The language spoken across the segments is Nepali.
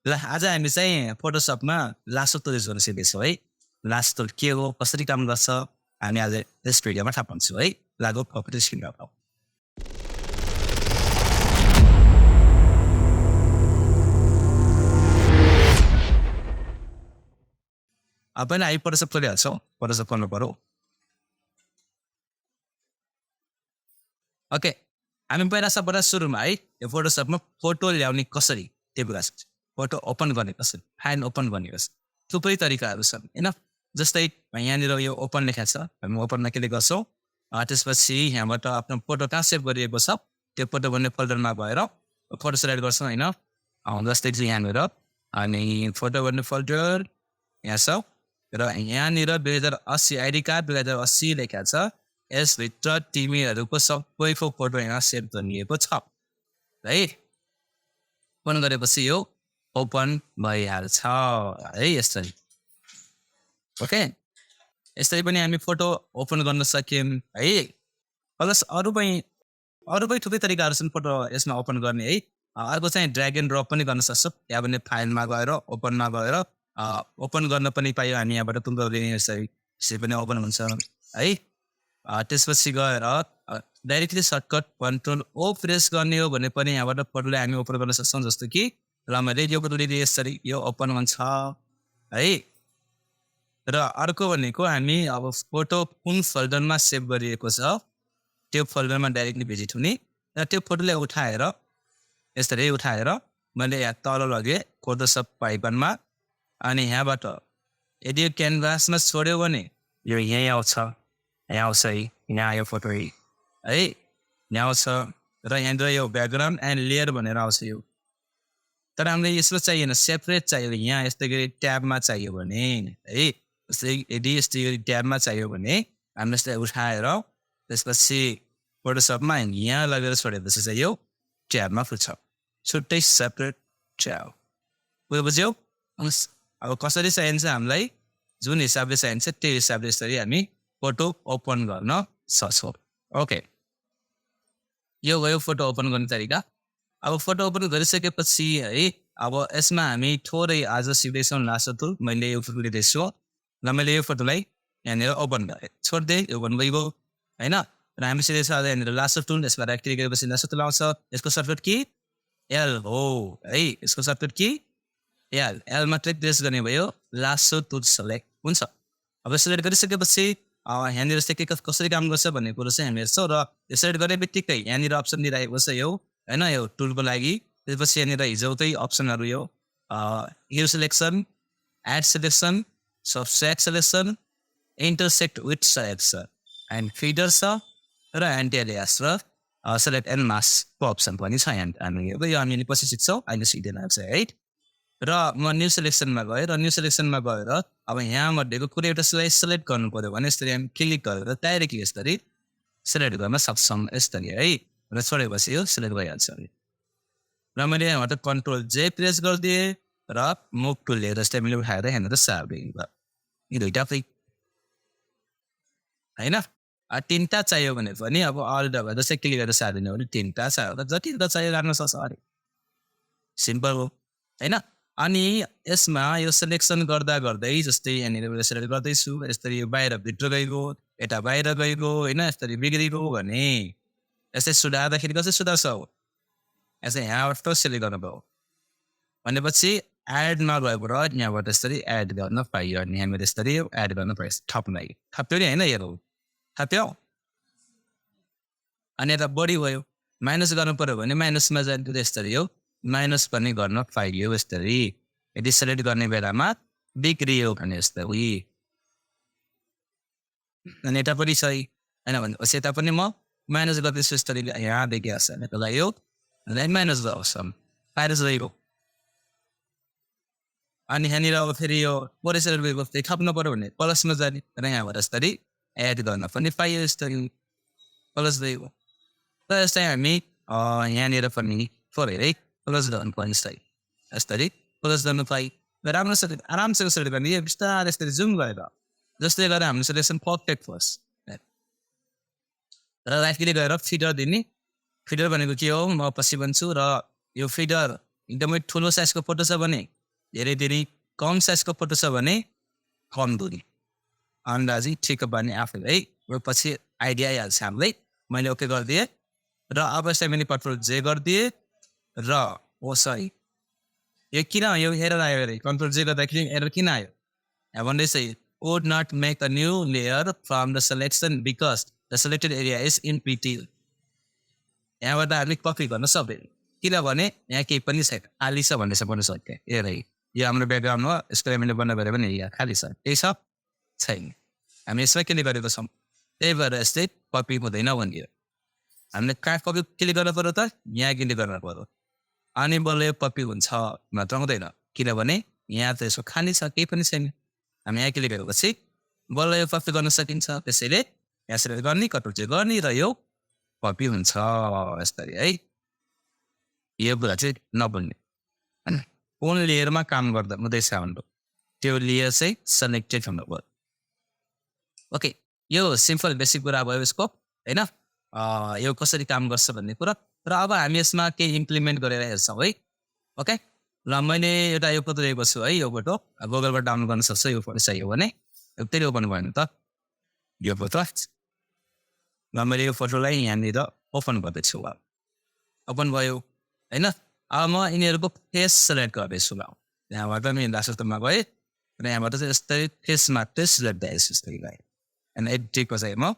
ल आज हामी चाहिँ फोटोसपमा लासो टुल युज गर्न सिक्दैछौँ है लासो टुल के हो कसरी काम गर्छ हामी आज यस भिडियोमा थाहा पाउँछौँ है लागु कम्प्युटर स्क्रिनमा पाऊ अब पनि हामी फोटोसप खोलिहाल्छौँ फोटोसप खोल्नु पर्यो ओके हामी पहिला सबभन्दा सुरुमा है यो फोटोसपमा फोटो ल्याउने कसरी त्यो कुरा फोटो ओपन गर्ने कसरी फाइल ओपन गर्ने कसरी थुप्रै तरिकाहरू छन् होइन जस्तै यहाँनिर यो ओपन लेखेको छ हामी ओपनमा क्लिक गर्छौँ त्यसपछि यहाँबाट आफ्नो फोटो कहाँ सेभ गरिएको छ त्यो फोटो भन्ने फोल्डरमा गएर फोटो सेलेक्ट गर्छौँ होइन जस्तै चाहिँ यहाँनिर अनि फोटो भन्ने फोल्डर यहाँ छ र यहाँनिर 2080 आइडी कार्ड 2080 लेखेको छ यसभित्र तिमीहरूको सबैको फोटो यहाँ सेभ गरिएको छ है ओपन गरेपछि यो ओपन भइहाल्छ है यसरी ओके यसरी पनि हामी फोटो ओपन गर्न सक्यौँ है प्लस अरू पनि थुप्रै तरिकाहरू छन् फोटो यसमा ओपन गर्ने है अर्को चाहिँ ड्र्याग एन्ड ड्रप पनि गर्न सक्छौँ यहाँ पनि फाइलमा गएर ओपनमा गएर ओपन गर्न पनि पायो हामी यहाँबाट तुलले यसरी पनि ओपन हुन्छ है त्यसपछि गएर डाइरेक्टली सर्टकट कन्ट्रोल ओ प्रेस गर्ने हो भने पनि यहाँबाट फोटोलाई हामी ओपन गर्न सक्छौँ जस्तो कि र मैले यो फोटोले यसरी यो ओपन हुन्छ है र अर्को भनेको हामी अब फोटो कुन फोल्डरमा सेभ गरिएको छ त्यो फोल्डरमा डाइरेक्टली भिजिट हुने र त्यो फोटोलाई उठाएर यसरी उठाएर मैले यहाँ तल लगेँ फोटोसप आइकनमा अनि यहाँबाट यदि यो क्यानभासमा छोड्यो भने यो यहीँ आउँछ है यहाँ आयो फोटो है यहाँ आउँछ र यहाँनिर यो ब्याकग्राउन्ड एन्ड लेयर भनेर आउँछ यो तर हामीलाई यसो चाहिएन सेपरेट चाहियो यहाँ यस्तै गरी ट्याबमा चाहियो भने है जस्तै यदि यस्तै गरी ट्याबमा चाहियो भने हामीले यसलाई उठाएर त्यसपछि फोटोसपमा यहाँ लगेर छोडेपछि चाहिँ यो ट्याबमा पुग्छ छुट्टै सेपरेट ट्याब बुझ्यौ अब कसरी चाहिन्छ हामीलाई जुन हिसाबले चाहिन्छ त्यो हिसाबले यसरी हामी फोटो ओपन गर्न सक्छौँ ओके यो भयो फोटो ओपन गर्ने तरिका अब फोटो ओपन गरिसकेपछि है अब यसमा हामी थोरै आज सिक्दैछौँ लासो टुल मैले यो फोटो लिँदैछु र मैले यो फोटोलाई यहाँनिर ओपन गरेँ छोडिदिएँ यो ओपन भइगयो होइन र हामी सिधै छ यहाँनिर लासो टुल यसबाट क्लिक गरेपछि लासो टुल आउँछ यसको सर्टकट की एल हो है यसको सर्टकट की एल मात्रै प्रेस गर्ने भयो लासो टुल सेलेक्ट हुन्छ अब सेलेक्ट गरिसकेपछि यहाँनिर चाहिँ के कसरी काम गर्छ भन्ने कुरो चाहिँ हामी हेर्छौँ र यो सेलेक्ट गर्ने बित्तिकै यहाँनिर अप्सन दिइरहेको छ यो होइन यो टुलको लागि त्यसपछि यहाँनिर हिजोकै अप्सनहरू यो here selection add selection subset selection intersect with selection and feather छ र एन्टी एलियास र सेलेक्ट एन्ड मास्कको अप्सन पनि छ हामीले पछि सिक्छौँ अहिले सिक्दैन है र म न्यू सेलेक्सनमा गएँ र न्यू सेलेक्सनमा गएर अब यहाँमध्येको कुनै एउटा सेलेक्ट गर्नु पऱ्यो भने यसरी हामी क्लिक गरेर डाइरेक्टली यसरी सेलेक्ट गर्न सक्छौँ यसरी है र छोडेपछि यो सेलेक्ट भइहाल्छ र मैले यहाँबाट कन्ट्रोल जे प्रेस गरिदिएँ र मुभ टुल लिएर जस्तै मैले उठाएर यहाँनिर सार्दिएँ यी दुइटा होइन तिनवटा चाहियो भने पनि अब अल दबाएर जस्तै क्लिक गरेर सारिदिनु भने तिनवटा चाहियो जति चाहियो राख्न सक्छ अरे सिम्पल हो होइन अनि यसमा यो सेलेक्सन गर्दा गर्दै जस्तै यहाँनिर सेलेक्ट गर्दैछु यसरी बाहिर भित्र गइगयो यता बाहिर गइगयो होइन यसरी बिग्रिगयो भने यस्तै सुधार्दाखेरि कसरी सुधार्छ यसै यहाँबाट सेलेक्ट गर्नुभयो भनेपछि एडमा गएबाट यहाँबाट यसरी एड गर्न पाइयो अनि हामीले यसरी एड गर्न पाइयो थप्नै थप्यो नि होइन हेरौँ थप्यो अनि यता बढी भयो माइनस गर्नु पऱ्यो भने माइनसमा जान्थ्यो यसरी हो माइनस पनि गर्न पाइयो यसरी यदि सेलेक्ट गर्ने बेलामा बिग्रियो भने यस्तै अनि यता पनि छ होइन भनेपछि यता पनि म माइनस गर्दैछु यसरी यहाँ देखिहाल्छ त्यसलाई यो माइनस गर्छ माइनस गएको अनि यहाँनिर अब फेरि यो पोरेसेलेक्ट गरेको फेरि थप्नु पऱ्यो भने प्लसमा जाने र यहाँबाट यसरी एड गर्न पनि पाइयो यसरी प्लस गएको र यस्तै हामी यहाँनिर पनि थोरै प्लस गर्नु पर्ने यसरी प्लस गर्नु पाइ र राम्रोसँग आरामसँग सेलेक्ट गर्ने यो बिस्तारै यसरी जुम गरेर जस्तै गरेर हाम्रो सेलेक्सन पर्फेक्ट फर्स्ट र राइट क्लिक गरेर फिडर दिने फिडर भनेको के हो म पछि भन्छु र यो फिडर एकदमै ठुलो साइजको फोटो छ भने धेरै कम साइजको फोटो छ भने कम दूरी अन्दाजी ठिक बन्ने आफैलाई पछि आइडिया आइहाल्छ हामीलाई मैले ओके गरिदिएँ र अब यसलाई मैले कन्ट्रोल जे गरिदिएँ र सरी यो किन यो एरर आयो अरे कन्ट्रोल जे गर्दाखेरि एरर किन आयो भन्दैछ would not make a new layer from the selection because the selected area is in PT यहाँबाट हामीले कपी गर्न सक्दैन किनभने यहाँ केही पनि छैन खाली छ भन्ने छ भन्नु सक्यो हेरै यो हाम्रो ब्याकग्राउन्ड हो यसको हामीले बन्द गऱ्यो भने यहाँ खाली छ केही छ छैन हामी यसमा के गरेको छौँ त्यही भएर यस्तै कपी हुँदैन भनियो हामीले कहाँ कपी के गर्नु पर्यो त यहाँ के गर्नु पर्यो अनि बल्ल यो कपी हुन्छ मात्र हुँदैन किनभने यहाँ त यसको खाली छ केही पनि छैन हामी यहाँ के गरेपछि बल्ल यो कपी गर्न सकिन्छ त्यसैले यहाँ सेलेक्ट गर्ने कन्ट्रोल जे गर्ने र यो कपी हुन्छ यसरी है यो कुरा चाहिँ नबोल्ने होइन कुन लेयरमा काम गर्दा हुँदैछ हाम्रो त्यो लेयर चाहिँ सेलेक्टेड हुनु पर्यो ओके यो सिम्पल बेसिक कुरा भयो यसको होइन यो कसरी काम गर्छ भन्ने कुरा र अब हामी यसमा केही इम्प्लिमेन्ट गरेर हेर्छौँ है ओके ल मैले एउटा यो फोटो लिएको छु है यो फोटो गुगलबाट डाउनलोड गर्न सक्छ यो फोटो चाहियो भने त्यही ओपन भयो त यो फोटो ल मैले यो फोटोलाई यहाँनिर ओपन गर्दैछु ओपन भयो होइन अब म यिनीहरूको फेस सेलेक्ट गर्दैछु ल यहाँबाट म लास्टमा गएँ र यहाँबाट चाहिँ यस्तै फेस मात्रै सेलेक्ट दिएछु यस्तै गएँ अनि एडिटको चाहिँ म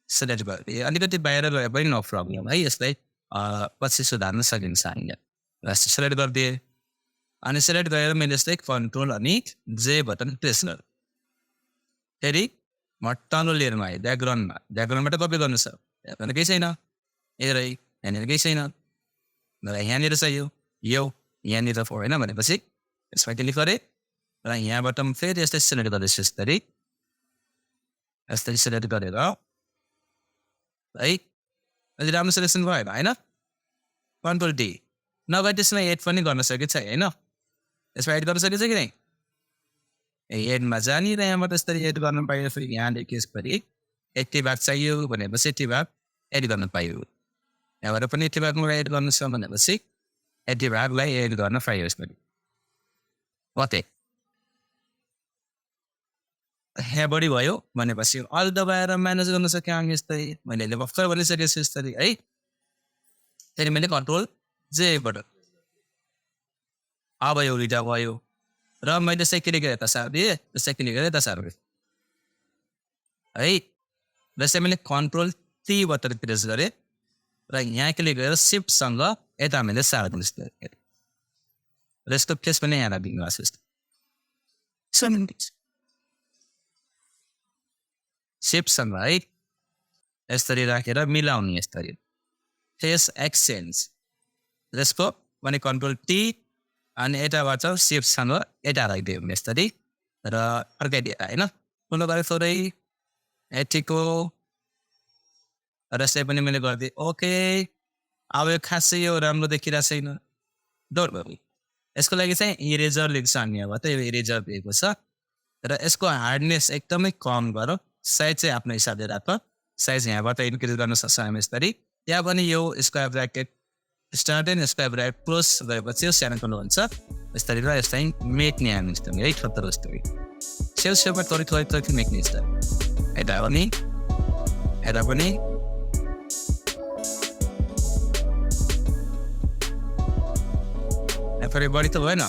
सेलेक्ट गरेँ अलिकति बाहिर गए पनि नो प्रब्लम है यसलाई पछि सुधार्न सकिन्छ हामीले सेलेक्ट गरिदिएँ अनि सेलेक्ट गरेर मैले यस्तै कन्ट्रोल अनि जे बटन प्रेस गरेँ फेरि म तल्लो लेयरमा आएँ ब्याकग्राउन्डबाट कपी गर्नु छ यहाँनिर केही छैन हेरै यहाँनिर केही छैन र यहाँनिर चाहिँ यो यहाँनिर होइन भनेपछि यसमा क्लिक गरेँ र यहाँबाट फेरि यस्तै सेलेक्ट गर्दैछु यस्तै सेलेक्ट गरेर है अहिले राम्रो सेलेक्सन भयो होइन कन्ट्रोल डी नभए त्यसमा एड पनि गर्न सकेको छ होइन यसमा एड गर्न सकेको छ कि नै एडमा जाने र यहाँबाट यसरी एड गर्न पाइयो फेरि यहाँदेखि यसरी यति भाग चाहियो भनेपछि यति भाग एड गर्न पाइयो यहाँबाट पनि यति भाग मलाई एड गर्नु छ भनेपछि यति भागलाई एड गर्न पाइयो यसरी कतै यहाँ बढी भयो भनेपछि अल दबाएर म्यानेज गर्न सक्यो हामी यस्तै मैले अहिले भर्खर भनिसकेको छु यस्तरी है फेरि मैले कन्ट्रोल जेबाट अब यो दुइटा भयो र मैले चाहिँ क्लिक गरेँ यता सारिदिएँ त्यसै क्लिक गरेँ यता सारिदिएँ है र चाहिँ मैले कन्ट्रोल टी बटन प्रेस गरेँ र यहाँ क्लिक गरेर सिफ्टसँग यता मैले सारिदिनु र यसको फेस पनि यहाँ राखिदिनु भएको छ सिफ्टसँग है यसरी राखेर मिलाउने यसरी फेस एक्सचेन्ज यसको भने कन्ट्रोल टी अनि यताबाट सिफ्टसँग यता राखिदियो यसरी र अर्कै दिएर होइन ठुलो गरेँ थोरै यतिको र यसै पनि मैले गरिदिएँ ओके अब यो खासै यो राम्रो देखिरहेको छैन डोन्ट वरी यसको लागि चाहिँ इरेजर लेख्छ हामी अब त यो इरेजर दिएको छ र यसको हार्डनेस एकदमै कम गर साइज चाहिँ आफ्नो हिसाबले राख साइज यहाँबाट इन्क्रिज गर्न सक्छ हामी यसरी त्यहाँ पनि यो square bracket start and square bracket close गरेपछि यो सानो ठुलो हुन्छ यसरी र यसलाई मेक्ने हामी यस्तो है ठत्तर जस्तो सेल सेलमा थोरै मेक्ने यस्तो यता पनि फेरि बढी त भएन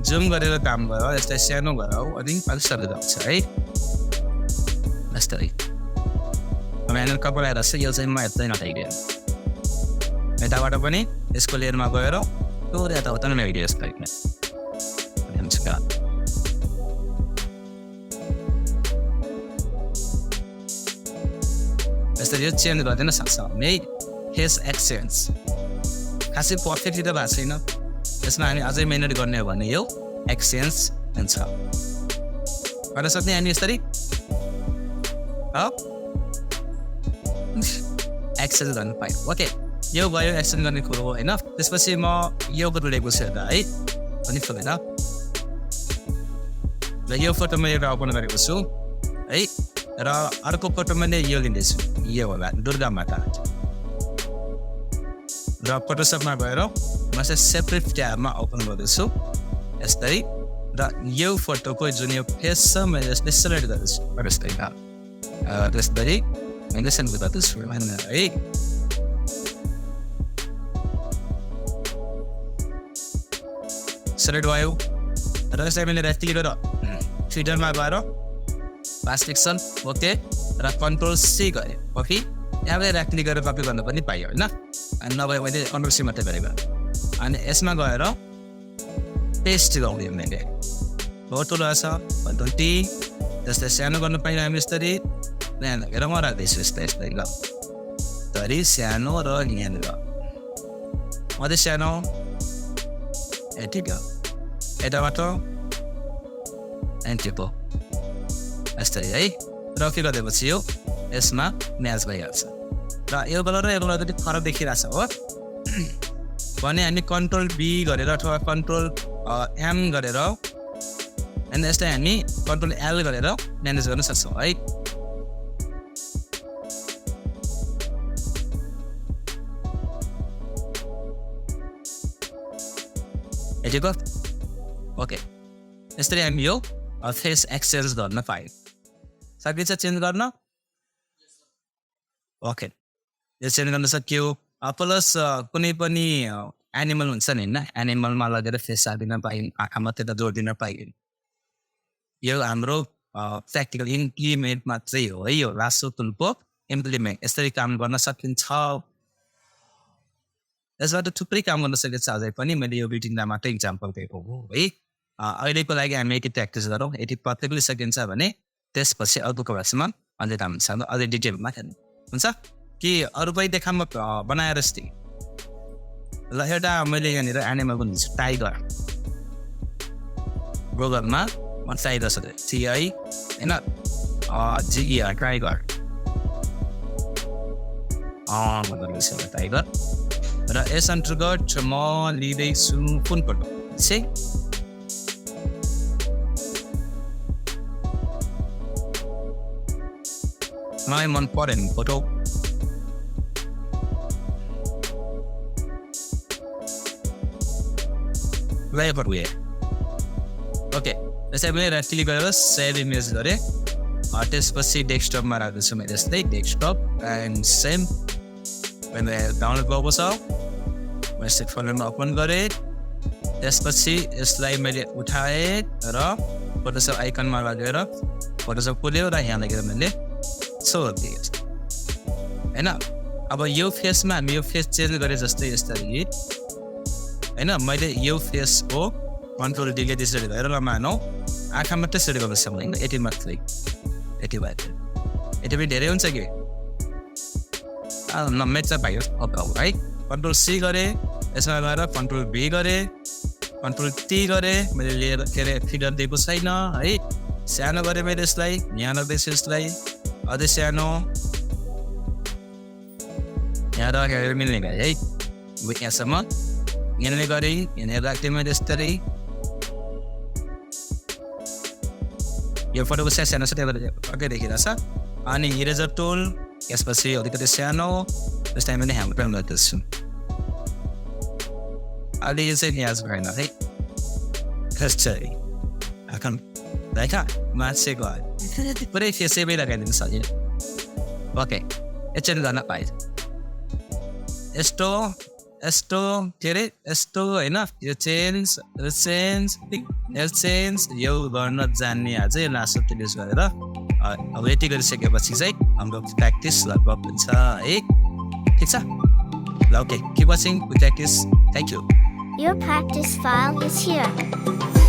जुम गरेर काम गर यसलाई सानो गराऊ अनि अलिक जान्छ है यस्तै म्यानुअल कपडा आएर चाहिँ यो चाहिँ म यतै नटाइदिएँ यताबाट पनि यसको लेयरमा गएर थोरै यताउता नै लगाइदिएँ यस्तो यसरी यो चेन्ज गरिदिन सक्छौँ है फेस एक्सचेन्ज खासै पर्फेक्टली त भएको छैन यसमा हामी अझै मेहनत गर्ने हो भने यो एक्सचेन्ज हुन्छ गर्न सक्ने हामी यसरी एक्सचेन्ज गर्नु पायौँ ओके यो भयो एक्सचेन्ज गर्ने कुरो हो होइन त्यसपछि म यो फोटो लिएको छु एउटा है पनि होइन र यो फोटो म एउटा ओपन गरेको छु है र अर्को फोटो मैले यो लिँदैछु यो होला दुर्गा माता र फोटोसपमा गएर म चाहिँ सेपरेट ट्याबमा ओपन गर्दैछु यस्तै र यो फोटोको जुन यो फेस छ मैले यसले सेलेक्ट गर्दैछु यस्तै त्यसरी मैले सेलेक्ट गर्दैछु है सेलेक्ट भयो र यसलाई मैले राइट क्लिक गरेर फिल्टरमा गएर पास पिक्सल ओके र कन्ट्रोल सी गरेँ ओके यहाँबाट राइट क्लिक गरेर कपी गर्न पनि पाइयो होइन अनि नभए मैले कन्ट्रोल सी मात्रै गरेको अनि यसमा गएर पेस्ट गर्दै मैले फोटो रहेछ कन्ट्रोल टी जस्तै सानो गर्न पाइनँ हामी यसरी यहाँ लगेर म राख्दैछु यस्तै यस्तै ल धरी सानो र यहाँनिर अझै सानो ठिक हो यताबाट एन्टिपो यस्तै है र के गरेपछि यो यसमा म्याच भइहाल्छ र यो कलर र यो कलर चाहिँ फरक देखिरहेछ हो भने हामी कन्ट्रोल बी गरेर अथवा कन्ट्रोल एम गरेर अनि यसलाई हामी कन्ट्रोल एल गरेर म्यानेज गर्न सक्छौँ है ठिक हो ओके यसरी हामी यो फेस एक्सेस गर्न पायौँ सकिन्छ चेन्ज गर्न ओके यो चेन्ज गर्न सक्यो प्लस कुनै पनि एनिमल हुन्छ नि होइन एनिमलमा लगेर फेस हालिदिन पाइन् आँखा मात्रै त जोडिदिन पाइन् यो हाम्रो प्र्याक्टिकल इम्प्लिमेन्ट मात्रै हो है यो लासो टुलको इम्प्लिमेन्ट यसरी काम गर्न सकिन्छ यसबाट थुप्रै काम गर्न सकिन्छ अझै पनि मैले यो बिटिङलाई मात्रै इक्जाम्पल दिएको हो है अहिलेको लागि हामी यति प्र्याक्टिस गरौँ यति पर्फेक्टली सकिन्छ भने त्यसपछि अर्को क्लासमा अझै राम्रो छ अझै डिटेलमा हुन्छ कि अरू पनि देखा म बनाएर यस्तै ल एउटा मैले यहाँनिर एनिमलको दिन्छु टाइगर गुगलमा म टाइगर छ TI होइन GER टाइगर टाइगर र यस अन्तर्गत म लिँदैछु कुन फोटो चाहिँ मलाई मन परेन फोटो ओके यसलाई मैले राइट क्लिक गरेर सेभ इमेज गरेँ त्यसपछि डेस्कटपमा राख्दैछु मैले यस्तै डेस्कटप एन्ड सेम मैले डाउनलोड भएको छ म यस्तै फोल्डरमा ओपन गरेँ त्यसपछि यसलाई मैले उठाएँ र फोटोसप आइकनमा लगेर फोटोसप खोल्यो र यहाँ लगेर मैले छोडिदिएँ होइन अब यो फेसमा हामी यो फेस चेन्ज गरेँ जस्तै यस्तरी होइन मैले यो फेसको कन्ट्रोल डीले त्यसरी गरेर मानौँ आँखा मात्रै सेट गर्न सक्दैन यति मात्रै यति भयो यति पनि धेरै हुन्छ कि मेच पाइयो है कन्ट्रोल सी गरेँ यसमा गएर कन्ट्रोल बी गरेँ कन्ट्रोल टी गरेँ मैले लिएर के अरे फिगर दिएको छैन है सानो गरेँ मैले यसलाई यहाँ राख्दैछु यसलाई अझै सानो यहाँ राखेर मिल्ने गरेँ है यहाँसम्म यहाँनिर गरेँ यहाँनिर राख्थेँ मैले यस्तरी यो फोटोको सानो छ त्यही भएर अर्कै देखिरहेछ अनि इरेजर टुल यसपछि अलिकति सानो त्यसलाई मैले ह्यामर पेन गर्दैछु अहिले यो चाहिँ याद भएन है कसरी आखन देखा मान्छेको पुरै फेसै लगाइदिनु सकियो ओके एकचोटि गर्न पाएँ यस्तो के अरे यस्तो होइन यो चेन्ज यो गर्न जान्ने अझै लासो युज गरेर अब यति गरिसकेपछि चाहिँ हाम्रो प्र्याक्टिस लगभग हुन्छ है ठिक छ ल okay keep watching practice thank you Your practice file is here.